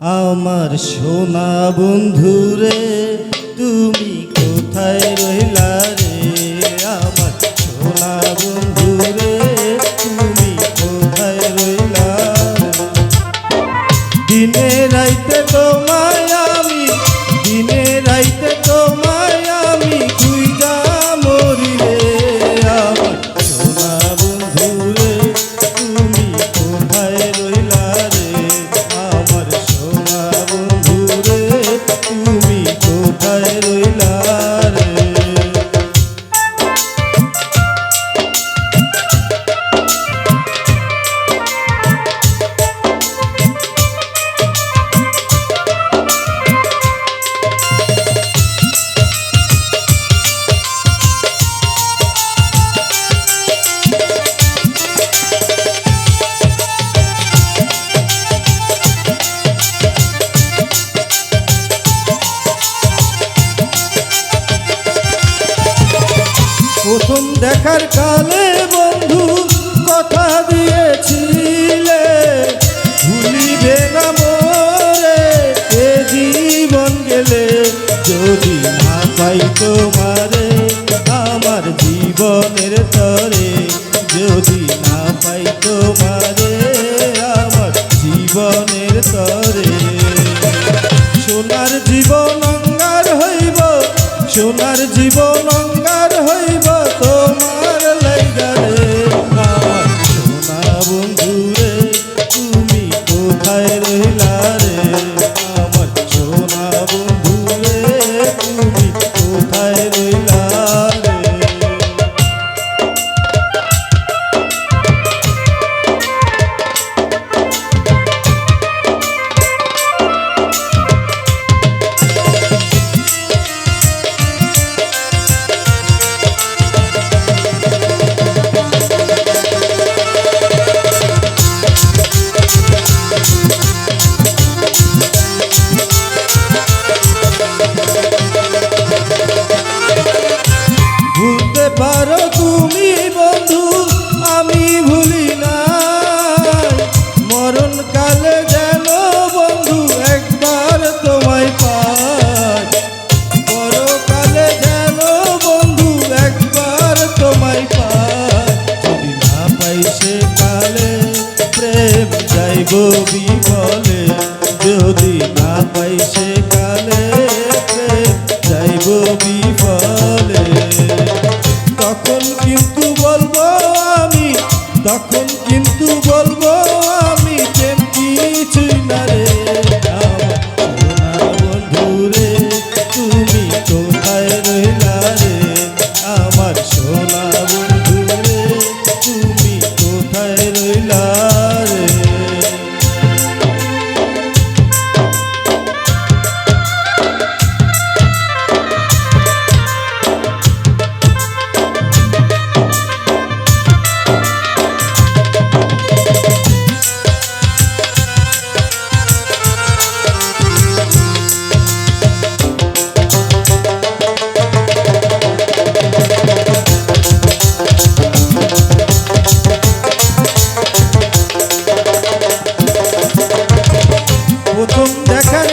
আমার সোনা বন্ধুরে তুমি কোথায় রইলা রে? আমার সোনা বন্ধুরে তুমি কোথায় রইলা রে? দিনে রাইতে তোমায় আমি, দিনে রাইতে তোমায় আমি খুঁজা মরি রে। আমার সোনা বন্ধুরে তুমি কোথায় রইলা রে? আমার সোনা বন্ধুরে তুমি কোথায় রইলা রে? প্রথম দেখার কালে বন্ধু কথা দিয়েছিলে, ভুলিবে না মোরে এ জীবন গেলে। যদি না পাই তোমারে আমার জীবনের তরে, যদি না পাই তোমারে আমার জীবনের তরে। সোনার জীবন অঙ্গার হইব, সোনার জীবন অঙ্গার হইব তোমার লাইগা রে। আমার সোনা বন্ধুরে তুমি কোথায় রইলা রে? আমার সোনা বন্ধুরে তুমি কোথায় রইলা রে? ভুলতে পারো তুমি বন্ধু আমি ভুলি নাই, মরণ কালে যেন বন্ধু একবার তোমায় পাই। পরকালে যেন বন্ধু একবার তোমায় পাই। যদি না পাই সে কালে প্রেম যাইব বিফলে, যদি না পাই সে কালে প্রেম যাইব বিফলে। তখন কিন্তু বলবো আমি, তখন কিন্তু বলবো আমি প্রেম কিছুই না রে। আমার সোনা বন্ধুরে তুমি কোথায় রইলা রে? আমার সোনা বন্ধুরে তুমি কোথায় রইলা রে? প্রথম দেখার